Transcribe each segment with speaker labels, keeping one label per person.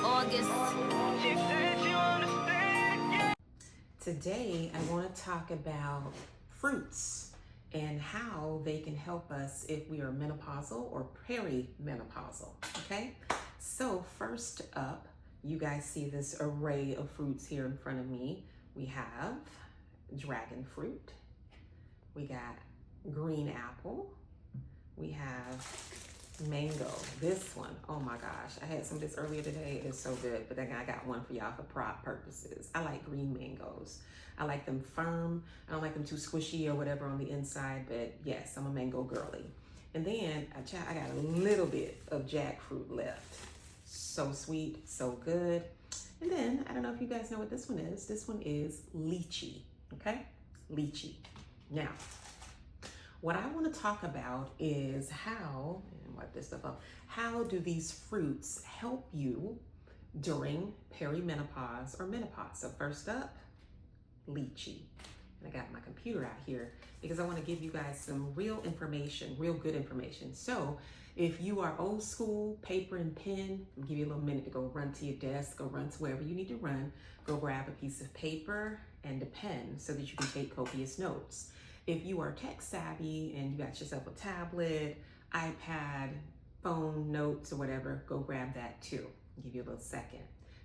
Speaker 1: August.
Speaker 2: Today, I want to talk about fruits and how they can help us if we are menopausal or perimenopausal, okay? So first up, you guys see this array of fruits here in front of me. We have dragon fruit, we got green apple, we have mango. This one, oh my gosh, I had some of this earlier today. It's so good, but then I got one for y'all for prop purposes. I like green mangoes. I like them firm. I don't like them too squishy or whatever on the inside, but yes, I'm a mango girly. And then I got a little bit of jackfruit left. So sweet, so good. And then, I don't know if you guys know what this one is. This one is lychee, okay? Lychee. Now, what I want to talk about is how, and wipe this stuff up, how do these fruits help you during perimenopause or menopause? So first up, lychee. And I got my computer out here because I want to give you guys some real information, real good information. So if you are old school, paper and pen, I'll give you a little minute to go run to your desk, go run to wherever you need to run, go grab a piece of paper and a pen so that you can take copious notes. If you are tech savvy and you got yourself a tablet, iPad, phone, notes, or whatever, go grab that too. I'll give you a little second.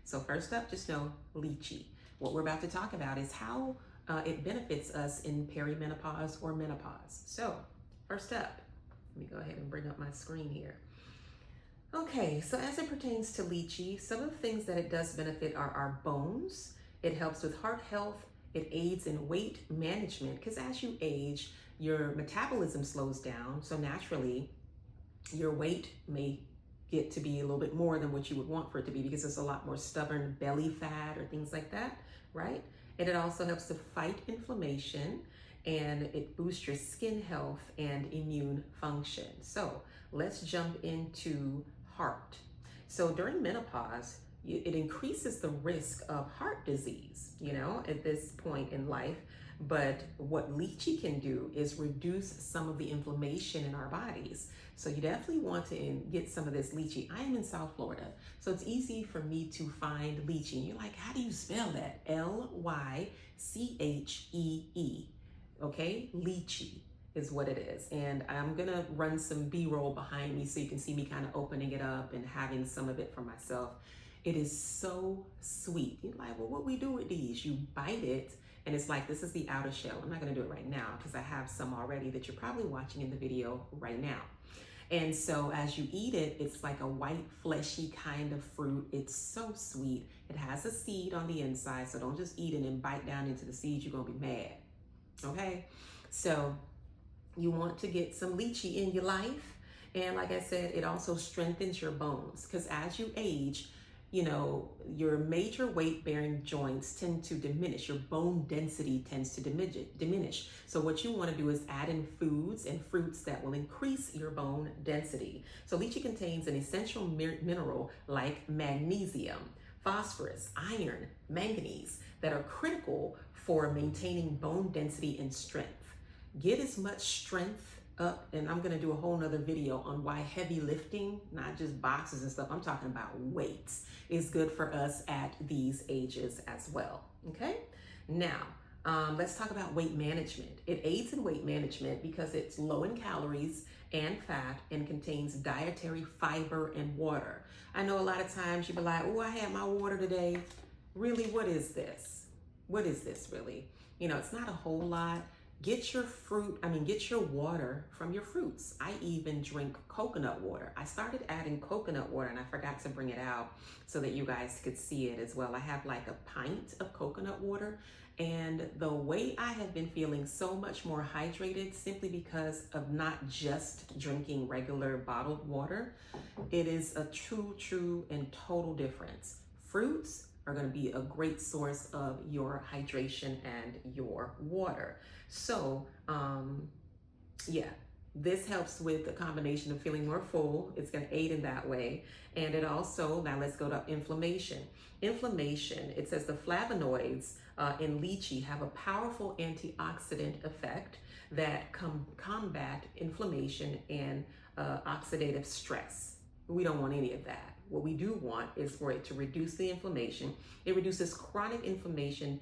Speaker 2: So first up, just know lychee. What we're about to talk about is how it benefits us in perimenopause or menopause. So first up, let me go ahead and bring up my screen here. Okay, so as it pertains to lychee, some of the things that it does benefit are our bones. It helps with heart health. It aids in weight management because as you age, your metabolism slows down. So naturally, your weight may get to be a little bit more than what you would want for it to be because there's a lot more stubborn belly fat or things like that, right? And it also helps to fight inflammation and it boosts your skin health and immune function. So let's jump into heart. So during menopause, it increases the risk of heart disease, at this point in life. But what lychee can do is reduce some of the inflammation in our bodies. So you definitely want to get some of this lychee. I am in South Florida, so it's easy for me to find lychee. And you're like, how do you spell that? Lychee, okay? Lychee is what it is. And I'm gonna run some B-roll behind me so you can see me kind of opening it up and having some of it for myself. It is so sweet. You're like, well, what we do with these? You bite it, and it's like, this is the outer shell. I'm not gonna do it right now because I have some already that you're probably watching in the video right now. And so as you eat it, it's like a white, fleshy kind of fruit. It's so sweet. It has a seed on the inside, so don't just eat it and bite down into the seeds. You're gonna be mad, okay? So you want to get some lychee in your life. And like I said, it also strengthens your bones because as you age, your major weight-bearing joints tend to diminish. Your bone density tends to diminish. So what you want to do is add in foods and fruits that will increase your bone density. So lychee contains an essential mineral like magnesium, phosphorus, iron, manganese that are critical for maintaining bone density and strength. Get as much strength up, and I'm going to do a whole nother video on why heavy lifting, not just boxes and stuff, I'm talking about weights, is good for us at these ages as well. Okay, now let's talk about weight management. It aids in weight management because it's low in calories and fat and contains dietary fiber and water. I know a lot of times you be like, oh, I had my water today. Really, what is this? What is this really? It's not a whole lot. Get your water from your fruits. I even drink coconut water. I started adding coconut water and I forgot to bring it out so that you guys could see it as well. I have like a pint of coconut water, and the way I have been feeling so much more hydrated simply because of not just drinking regular bottled water. It is a true and total difference. Fruits are going to be a great source of your hydration and your water. So, this helps with a combination of feeling more full. It's going to aid in that way. And it also, now let's go to inflammation. Inflammation, it says the flavonoids in lychee have a powerful antioxidant effect that combat inflammation and oxidative stress. We don't want any of that. what we do want is for it to reduce the inflammation. It reduces chronic inflammation,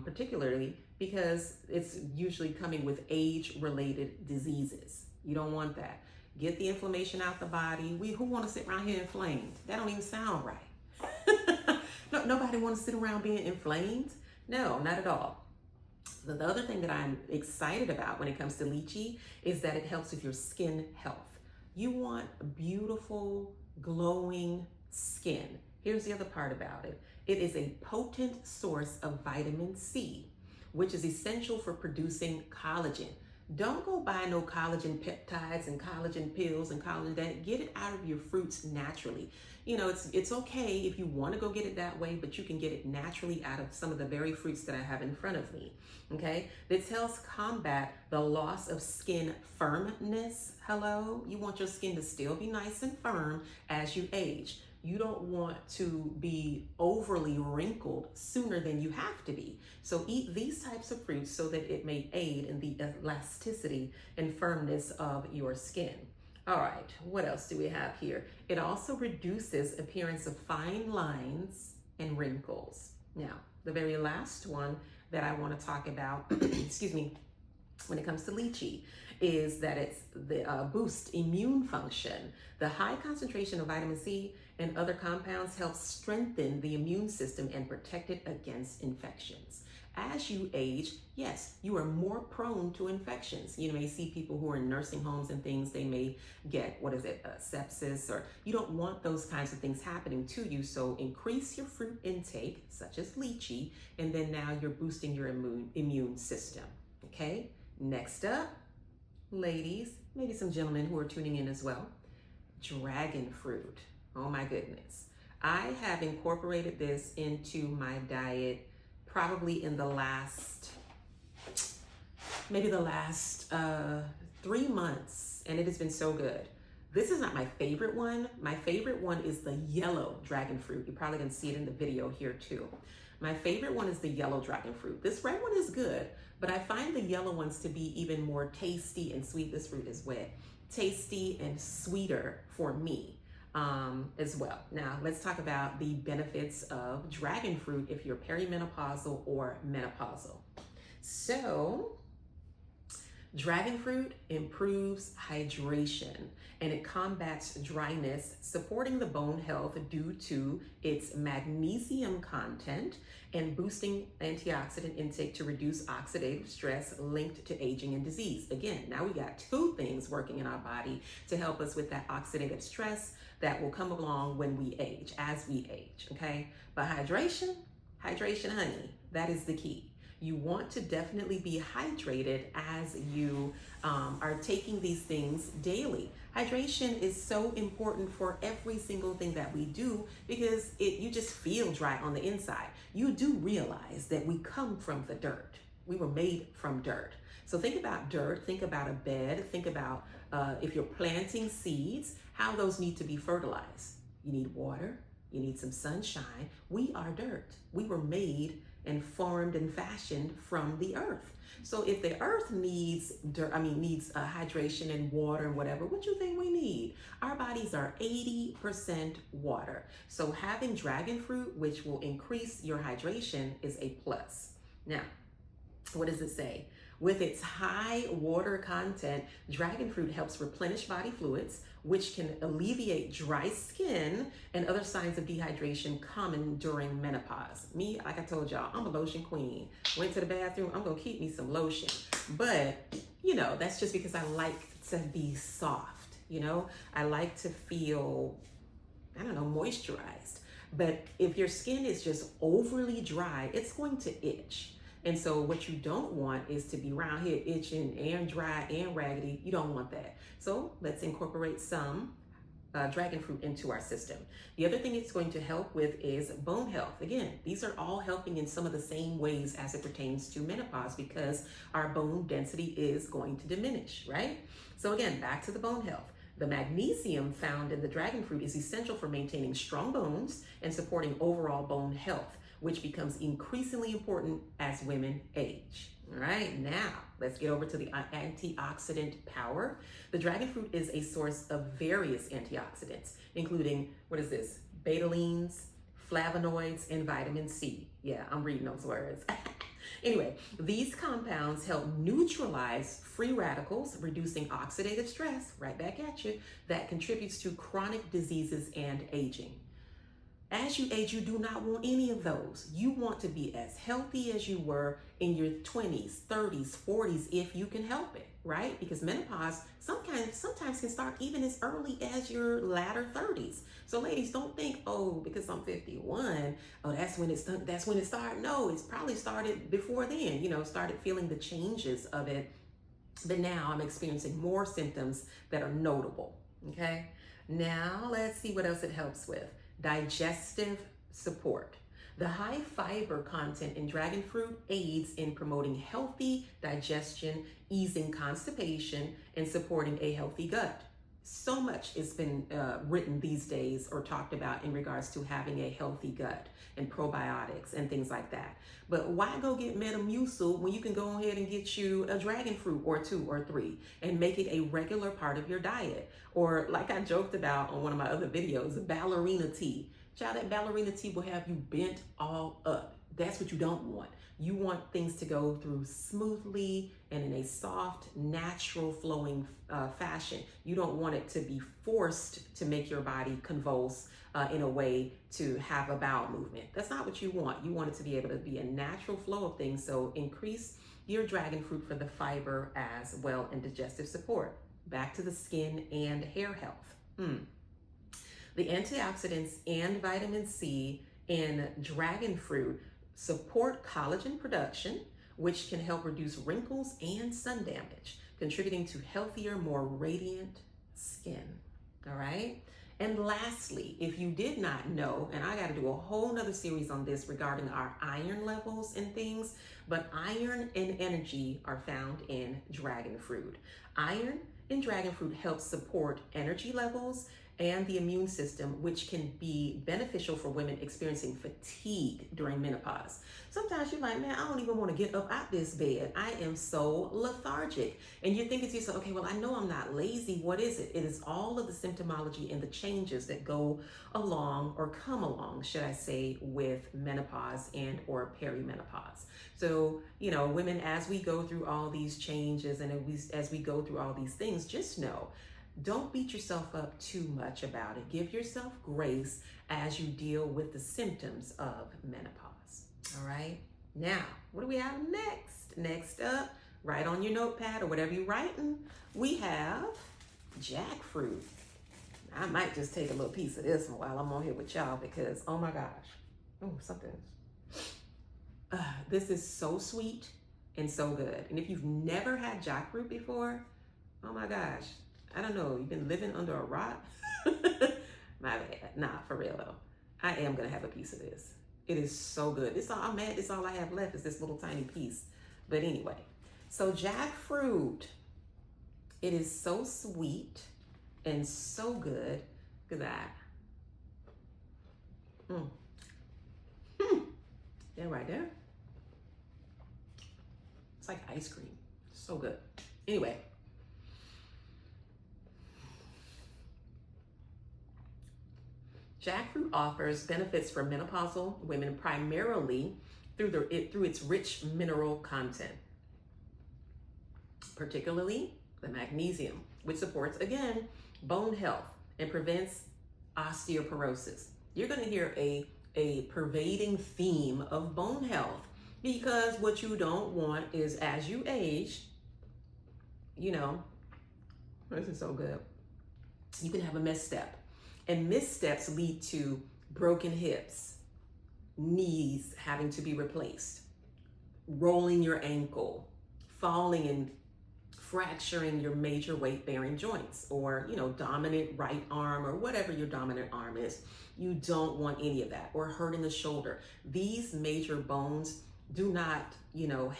Speaker 2: particularly because it's usually coming with age-related diseases. You don't want that. Get the inflammation out the body. Who want to sit around here inflamed? That don't even sound right. No, nobody wants to sit around being inflamed. No, not at all. The other thing that I'm excited about when it comes to lychee is that it helps with your skin health. You want beautiful, glowing skin. Here's the other part about it. It is a potent source of vitamin C, which is essential for producing collagen. Don't go buy no collagen peptides and collagen pills and collagen that. Get it out of your fruits naturally. You know, it's okay if you want to go get it that way, but you can get it naturally out of some of the very fruits that I have in front of me. Okay, this helps combat the loss of skin firmness. Hello, you want your skin to still be nice and firm as you age. You don't want to be overly wrinkled sooner than you have to be. So eat these types of fruits so that it may aid in the elasticity and firmness of your skin. All right, what else do we have here? It also reduces appearance of fine lines and wrinkles. Now, the very last one that I want to talk about, excuse me, when it comes to lychee, is that it's the boost immune function. The high concentration of vitamin C and other compounds helps strengthen the immune system and protect it against infections. As you age, yes, you are more prone to infections. You may see people who are in nursing homes and things, they may get, sepsis, or you don't want those kinds of things happening to you. So increase your fruit intake, such as lychee, and then now you're boosting your immune system, okay? Next up, ladies, maybe some gentlemen who are tuning in as well, dragon fruit. Oh my goodness. I have incorporated this into my diet probably in the last, maybe the last 3 months, and it has been so good. This is not my favorite one. My favorite one is the yellow dragon fruit. You're probably gonna see it in the video here too. My favorite one is the yellow dragon fruit. This red one is good, but I find the yellow ones to be even more tasty and sweet. This fruit is wet. Tasty and sweeter for me. As well. Now, let's talk about the benefits of dragon fruit if you're perimenopausal or menopausal. So, dragon fruit improves hydration and it combats dryness, supporting the bone health due to its magnesium content and boosting antioxidant intake to reduce oxidative stress linked to aging and disease. Again, now we got two things working in our body to help us with that oxidative stress that will come along when we age, as we age, okay? But hydration, honey, that is the key. You want to definitely be hydrated as you are taking these things daily. Hydration is so important for every single thing that we do because you just feel dry on the inside. You do realize that we come from the dirt. We were made from dirt. So think about dirt, think about a bed, think about if you're planting seeds, how those need to be fertilized. You need water, you need some sunshine. We are dirt. We were made and formed and fashioned from the earth. So if the earth needs hydration and water and whatever, what do you think we need? Our bodies are 80% water. So having dragon fruit, which will increase your hydration, is a plus. Now, what does it say? With its high water content, dragon fruit helps replenish body fluids, which can alleviate dry skin and other signs of dehydration common during menopause. Me, like I told y'all, I'm a lotion queen. Went to the bathroom, I'm gonna keep me some lotion. But, you know, that's just because I like to be soft, you know? I like to feel, I don't know, moisturized. But if your skin is just overly dry, it's going to itch. And so what you don't want is to be around here itching and dry and raggedy. You don't want that. So let's incorporate some dragon fruit into our system. The other thing it's going to help with is bone health. Again, these are all helping in some of the same ways as it pertains to menopause because our bone density is going to diminish, right? So again, back to the bone health. The magnesium found in the dragon fruit is essential for maintaining strong bones and supporting overall bone health. which becomes increasingly important as women age. All right, now let's get over to the antioxidant power. The dragon fruit is a source of various antioxidants, including, what is this? Betalains, flavonoids, and vitamin C. Yeah, I'm reading those words. Anyway, these compounds help neutralize free radicals, reducing oxidative stress, right back at you, that contributes to chronic diseases and aging. As you age, you do not want any of those. You want to be as healthy as you were in your 20s, 30s, 40s, if you can help it, right? Because menopause sometimes can start even as early as your latter 30s. So ladies, don't think, oh, because I'm 51, oh, that's when it started. No, it's probably started before then, started feeling the changes of it. But now I'm experiencing more symptoms that are notable, okay? Now let's see what else it helps with. Digestive support. The high fiber content in dragon fruit aids in promoting healthy digestion, easing constipation, and supporting a healthy gut. So much has been written these days or talked about in regards to having a healthy gut and probiotics and things like that. But why go get Metamucil when you can go ahead and get you a dragon fruit or 2 or 3 and make it a regular part of your diet? Or like I joked about on one of my other videos, ballerina tea. Child, that ballerina tea will have you bent all up. That's what you don't want. You want things to go through smoothly and in a soft, natural flowing fashion. You don't want it to be forced to make your body convulse in a way to have a bowel movement. That's not what you want. You want it to be able to be a natural flow of things. So increase your dragon fruit for the fiber as well and digestive support. Back to the skin and hair health. The antioxidants and vitamin C in dragon fruit support collagen production, which can help reduce wrinkles and sun damage, contributing to healthier, more radiant skin. All right. And lastly, if you did not know, and I got to do a whole nother series on this regarding our iron levels and things, but iron and energy are found in dragon fruit. Iron in dragon fruit helps support energy levels and the immune system, which can be beneficial for women experiencing fatigue during menopause. Sometimes you're like, man, I don't even want to get up out this bed. I am so lethargic. And you're thinking to yourself, okay, well, I know I'm not lazy. What is it? It is all of the symptomology and the changes that go along or come along, should I say, with menopause and or perimenopause. So, women, as we go through all these changes and as we go through all these things, just know, don't beat yourself up too much about it. Give yourself grace as you deal with the symptoms of menopause. All right. Now, what do we have next? Next up, write on your notepad or whatever you're writing, we have jackfruit. I might just take a little piece of this while I'm on here with y'all because, oh my gosh. Oh, something. This is so sweet and so good. And if you've never had jackfruit before, oh my gosh. I don't know, you've been living under a rock? My bad. Nah, for real though. I am gonna have a piece of this. It is so good. I'm mad this all I have left is this little tiny piece. But anyway, so jackfruit, it is so sweet and so good. Look at that. Yeah, right there. It's like ice cream. So good. Anyway. Jackfruit offers benefits for menopausal women primarily through its rich mineral content, particularly the magnesium, which supports, again, bone health and prevents osteoporosis. You're going to hear a pervading theme of bone health because what you don't want is as you age, this is so good, you can have a misstep. And missteps lead to broken hips, knees having to be replaced, rolling your ankle, falling and fracturing your major weight-bearing joints, or, dominant right arm or whatever your dominant arm is. You don't want any of that, or hurting the shoulder. These major bones do not,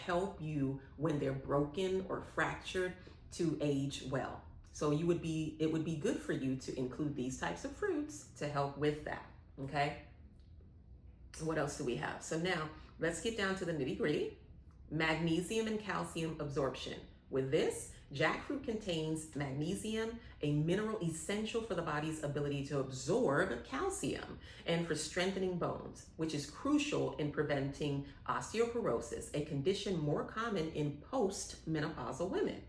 Speaker 2: help you when they're broken or fractured to age well. So it would be good for you to include these types of fruits to help with that, okay? What else do we have? So now let's get down to the nitty gritty. Magnesium and calcium absorption. With this, jackfruit contains magnesium, a mineral essential for the body's ability to absorb calcium and for strengthening bones, which is crucial in preventing osteoporosis, a condition more common in post-menopausal women.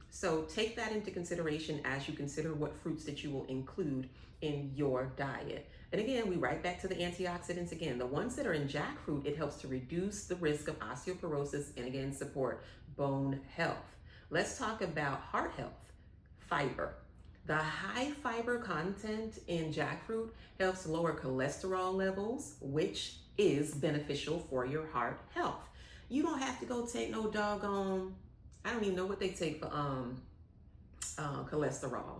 Speaker 2: So take that into consideration as you consider what fruits that you will include in your diet. And again, we right back to the antioxidants again. The ones that are in jackfruit, it helps to reduce the risk of osteoporosis and again, support bone health. Let's talk about heart health. Fiber. The high fiber content in jackfruit helps lower cholesterol levels, which is beneficial for your heart health. You don't have to go take no doggone, I don't even know what they take for cholesterol.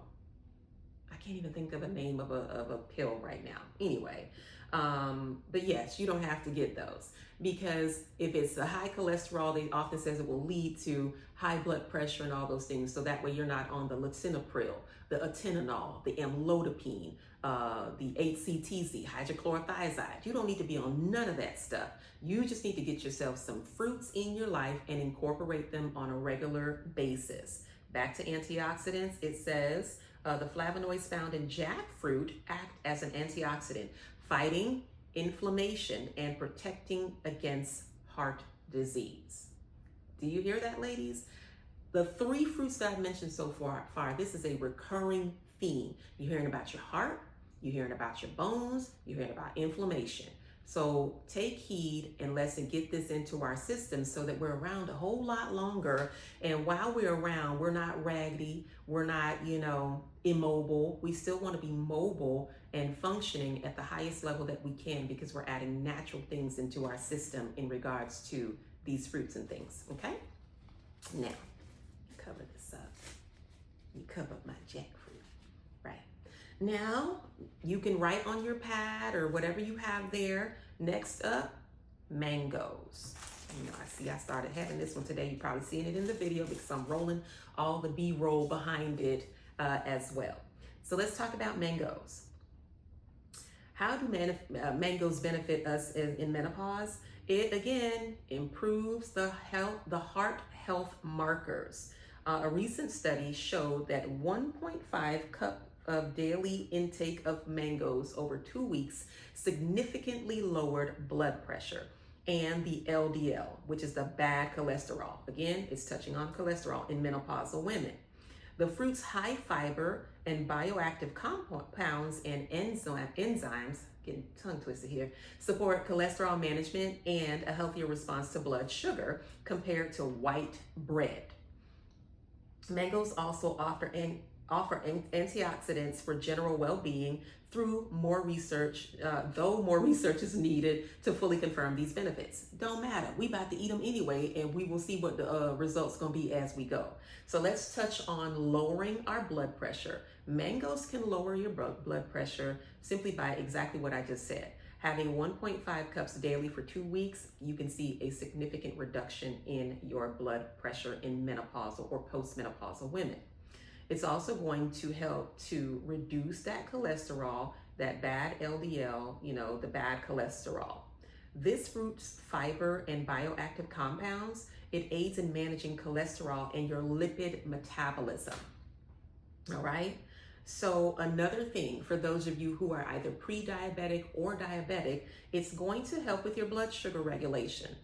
Speaker 2: I can't even think of a name of a pill right now. Anyway, but yes, you don't have to get those, because if it's a high cholesterol, they often says it will lead to high blood pressure and all those things. So that way you're not on the lisinopril, the atenolol, the amlodipine, the HCTZ, hydrochlorothiazide. You don't need to be on none of that stuff. You just need to get yourself some fruits in your life and incorporate them on a regular basis. Back to antioxidants, it says the flavonoids found in jackfruit act as an antioxidant, fighting inflammation and protecting against heart disease. Do you hear that, ladies? The 3 fruits that I've mentioned so far, this is a recurring theme. You're hearing about your heart, you're hearing about your bones, you're hearing about inflammation. So take heed and let's get this into our system so that we're around a whole lot longer. And while we're around, we're not raggedy, we're not, immobile. We still want to be mobile and functioning at the highest level that we can, because we're adding natural things into our system in regards to these fruits and things, okay? Now, cover this up. You cover up my jackfruit, right? Now, you can write on your pad or whatever you have there. Next up, mangoes. I started having this one today. You're probably seeing it in the video because I'm rolling all the B-roll behind it as well. So let's talk about mangoes. How do mangoes benefit us in menopause? It again improves the heart health markers. A recent study showed that 1.5 cup of daily intake of mangoes over 2 weeks significantly lowered blood pressure and the LDL, which is the bad cholesterol. Again, it's touching on cholesterol in menopausal women. The fruit's high fiber and bioactive compounds and enzymes, getting tongue twisted here, support cholesterol management and a healthier response to blood sugar compared to white bread. Mangoes also offer antioxidants for general well-being through more research, though more research is needed to fully confirm these benefits. Don't matter, we about to eat them anyway, and we will see what the results gonna be as we go. So let's touch on lowering our blood pressure. Mangoes can lower your blood pressure simply by exactly what I just said. Having 1.5 cups daily for 2 weeks, you can see a significant reduction in your blood pressure in menopausal or postmenopausal women. It's also going to help to reduce that cholesterol, that bad LDL, the bad cholesterol. This fruit's fiber and bioactive compounds, it aids in managing cholesterol and your lipid metabolism. All right? So another thing for those of you who are either pre-diabetic or diabetic, it's going to help with your blood sugar regulation.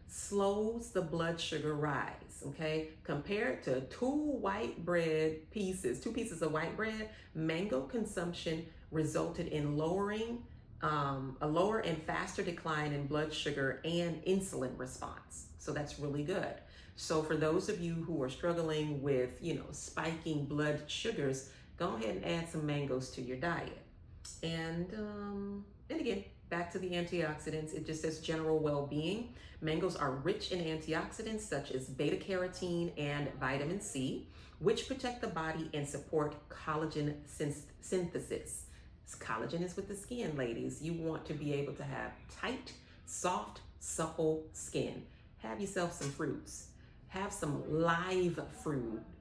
Speaker 2: Slows the blood sugar rise, okay? Compared to 2 pieces of white bread, mango consumption resulted in a lower and faster decline in blood sugar and insulin response. So that's really good. So for those of you who are struggling with, spiking blood sugars, go ahead and add some mangoes to your diet. And again, back to the antioxidants, it just says general well-being. Mangoes are rich in antioxidants such as beta carotene and vitamin C, which protect the body and support collagen synthesis. Collagen is with the skin, ladies. You want to be able to have tight, soft, supple skin. Have yourself some fruits. Have some live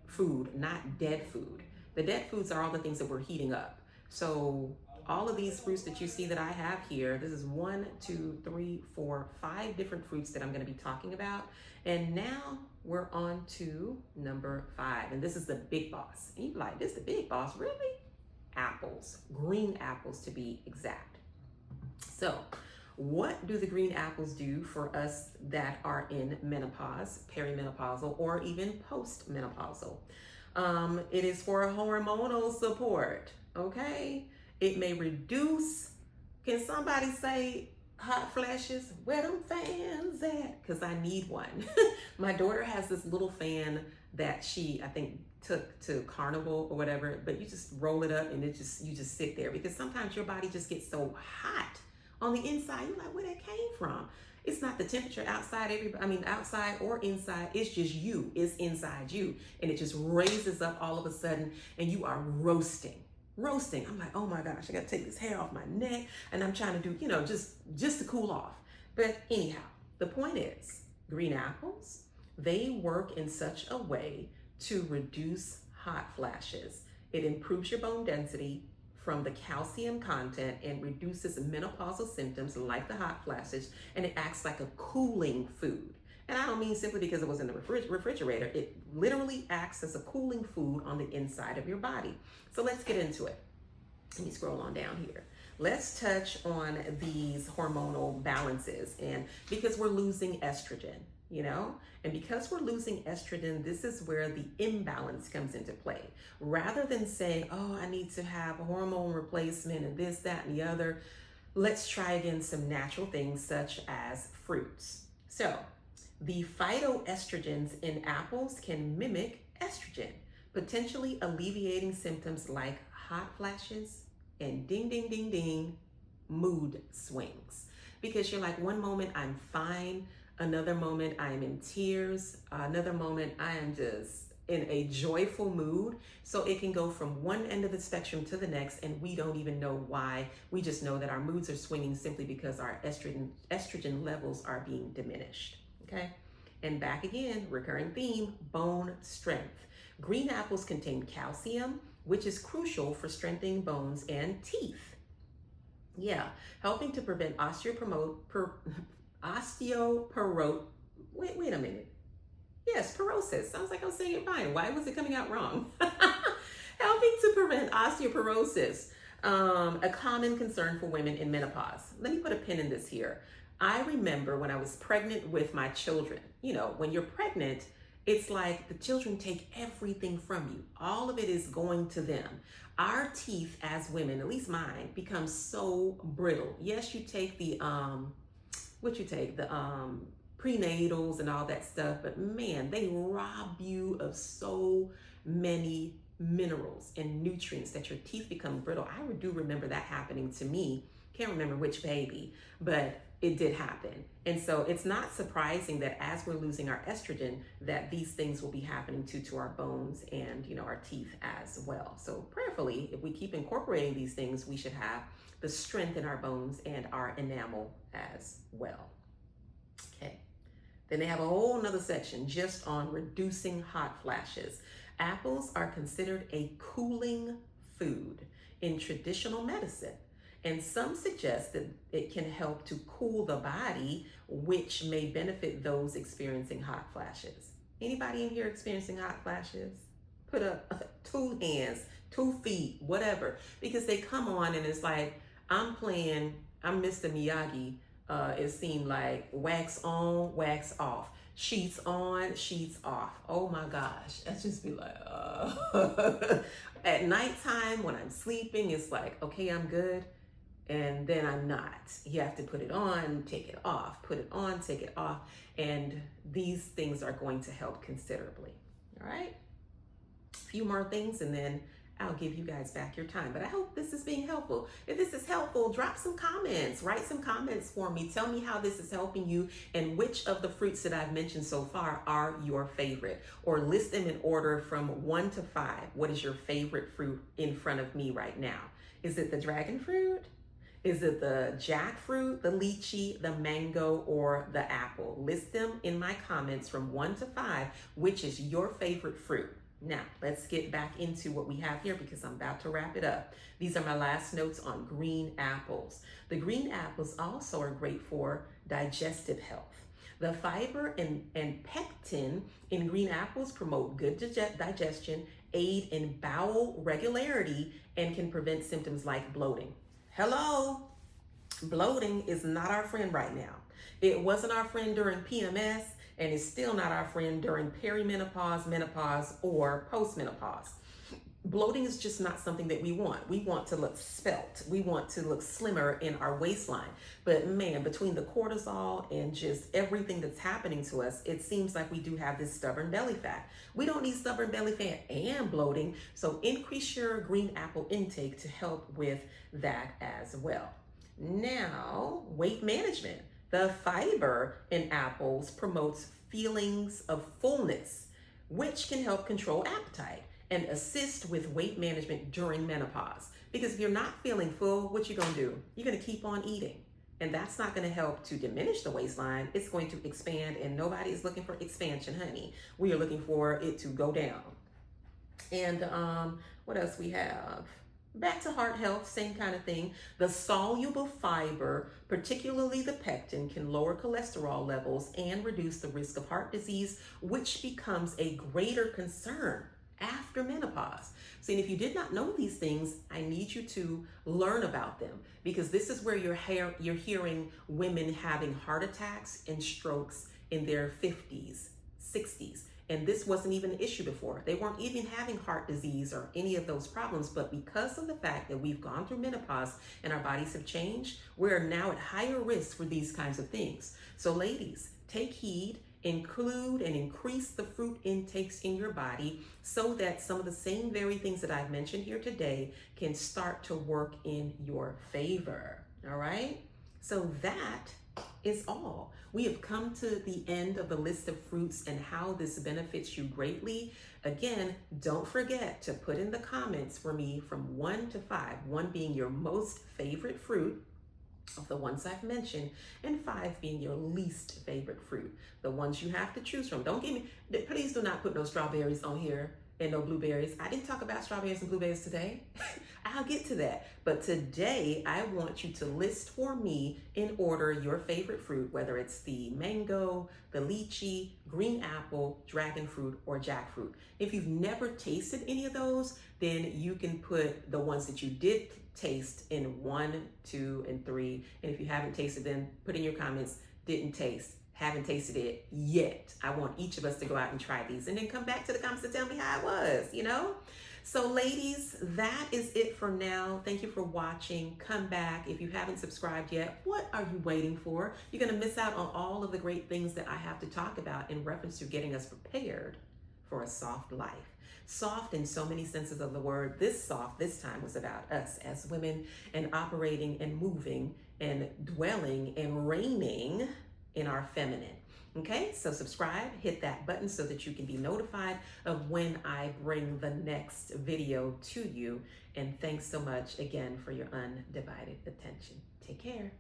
Speaker 2: food, not dead food. The dead foods are all the things that we're heating up. So all of these fruits that you see that I have here, this is 1, 2, 3, 4, 5 different fruits that I'm going to be talking about. And now we're on to number 5. And this is the big boss. And you're like, this is the big boss? Really? Apples. Green apples to be exact. So what do the green apples do for us that are in menopause, perimenopausal, or even postmenopausal? It is for hormonal support, okay? It may reduce, can somebody say hot flashes? Where them fans at? Because I need one. My daughter has this little fan that she, I think, took to carnival or whatever, but you just roll it up and you just sit there, because sometimes your body just gets so hot on the inside. You're like, where that came from? It's not the temperature outside, outside or inside. It's just you. It's inside you. And it just raises up all of a sudden, and you are roasting. I'm like, oh my gosh, I got to take this hair off my neck. And I'm trying to do, just to cool off. But anyhow, the point is, green apples, they work in such a way to reduce hot flashes. It improves your bone density from the calcium content and reduces menopausal symptoms like the hot flashes, and it acts like a cooling food. And I don't mean simply because it was in the refrigerator. It literally acts as a cooling food on the inside of your body. So let's get into it. Let me scroll on down here. Let's touch on these hormonal balances, and because we're losing estrogen, and because we're losing estrogen, this is where the imbalance comes into play. Rather than saying, oh, I need to have a hormone replacement and this, that, and the other, let's try again some natural things such as fruits. So the phytoestrogens in apples can mimic estrogen, potentially alleviating symptoms like hot flashes and ding, ding, ding, ding, mood swings. Because you're like, one moment I'm fine, another moment I am in tears, another moment I am just in a joyful mood. So it can go from one end of the spectrum to the next, and we don't even know why. We just know that our moods are swinging simply because our estrogen levels are being diminished, okay? And back again, recurring theme, bone strength. Green apples contain calcium, which is crucial for strengthening bones and teeth. Yeah, helping to prevent wait a minute. Yes, porosis. Sounds like I'm saying it fine. Why was it coming out wrong? Helping to prevent osteoporosis, a common concern for women in menopause. Let me put a pin in this here. I remember when I was pregnant with my children. When you're pregnant, it's like the children take everything from you. All of it is going to them. Our teeth as women, at least mine, become so brittle. Yes, you take the prenatals and all that stuff, but man, they rob you of so many minerals and nutrients that your teeth become brittle. I do remember that happening to me. Can't remember which baby, but it did happen. And so it's not surprising that as we're losing our estrogen, that these things will be happening to our bones and our teeth as well. So prayerfully, if we keep incorporating these things, we should have the strength in our bones and our enamel as well. Okay. Then they have a whole nother section just on reducing hot flashes. Apples are considered a cooling food in traditional medicine, and some suggest that it can help to cool the body, which may benefit those experiencing hot flashes. Anybody in here experiencing hot flashes? Put up 2 hands, 2 feet, whatever, because they come on and it's like, I'm Mr. Miyagi. It seemed like wax on, wax off, sheets on, sheets off. Oh my gosh, I just be like, At nighttime when I'm sleeping, it's like, okay, I'm good. And then I'm not. You have to put it on, take it off, put it on, take it off. And these things are going to help considerably. All right. A few more things and then I'll give you guys back your time. But I hope this is being helpful. If this is helpful, drop some comments, write some comments for me. Tell me how this is helping you and which of the fruits that I've mentioned so far are your favorite, or list them in order from 1 to 5. What is your favorite fruit in front of me right now? Is it the dragon fruit? Is it the jackfruit, the lychee, the mango, or the apple? List them in my comments from 1 to 5. Which is your favorite fruit? Now, let's get back into what we have here because I'm about to wrap it up. These are my last notes on green apples. The green apples also are great for digestive health. The fiber and pectin in green apples promote good digestion, aid in bowel regularity, and can prevent symptoms like bloating. Hello, bloating is not our friend right now. It wasn't our friend during PMS, and it's still not our friend during perimenopause, menopause, or postmenopause. Bloating is just not something that we want. We want to look svelte. We want to look slimmer in our waistline. But man, between the cortisol and just everything that's happening to us, it seems like we do have this stubborn belly fat. We don't need stubborn belly fat and bloating, so increase your green apple intake to help with that as well. Now, weight management. The fiber in apples promotes feelings of fullness, which can help control appetite and assist with weight management during menopause. Because if you're not feeling full, what you gonna do? You're gonna keep on eating. And that's not gonna help to diminish the waistline. It's going to expand, and nobody is looking for expansion, honey. We are looking for it to go down. And what else we have? Back to heart health, same kind of thing. The soluble fiber, particularly the pectin, can lower cholesterol levels and reduce the risk of heart disease, which becomes a greater concern after menopause. So if you did not know these things, I need you to learn about them, because this is where you're hearing women having heart attacks and strokes in their 50s, 60s. And this wasn't even an issue before. They weren't even having heart disease or any of those problems. But because of the fact that we've gone through menopause and our bodies have changed, we're now at higher risk for these kinds of things. So ladies, take heed, include and increase the fruit intakes in your body so that some of the same very things that I've mentioned here today can start to work in your favor. All right? So that is all. We have come to the end of the list of fruits and how this benefits you greatly. Again, don't forget to put in the comments for me from 1 to 5, 1 being your most favorite fruit of the ones I've mentioned, and 5 being your least favorite fruit, the ones you have to choose from. Don't give me, please do not put no strawberries on here and no blueberries. I didn't talk about strawberries and blueberries today. I'll get to that. But today, I want you to list for me in order your favorite fruit, whether it's the mango, the lychee, green apple, dragon fruit, or jackfruit. If you've never tasted any of those, then you can put the ones that you did taste in 1, 2, and 3. And if you haven't tasted them, put in your comments, didn't taste, haven't tasted it yet. I want each of us to go out and try these and then come back to the comments and tell me how it was, you know? So ladies, that is it for now. Thank you for watching. Come back. If you haven't subscribed yet, what are you waiting for? You're going to miss out on all of the great things that I have to talk about in reference to getting us prepared for a soft life. Soft in so many senses of the word. This soft this time was about us as women and operating and moving and dwelling and reigning in our feminine. Okay, so subscribe, hit that button so that you can be notified of when I bring the next video to you. And thanks so much again for your undivided attention. Take care.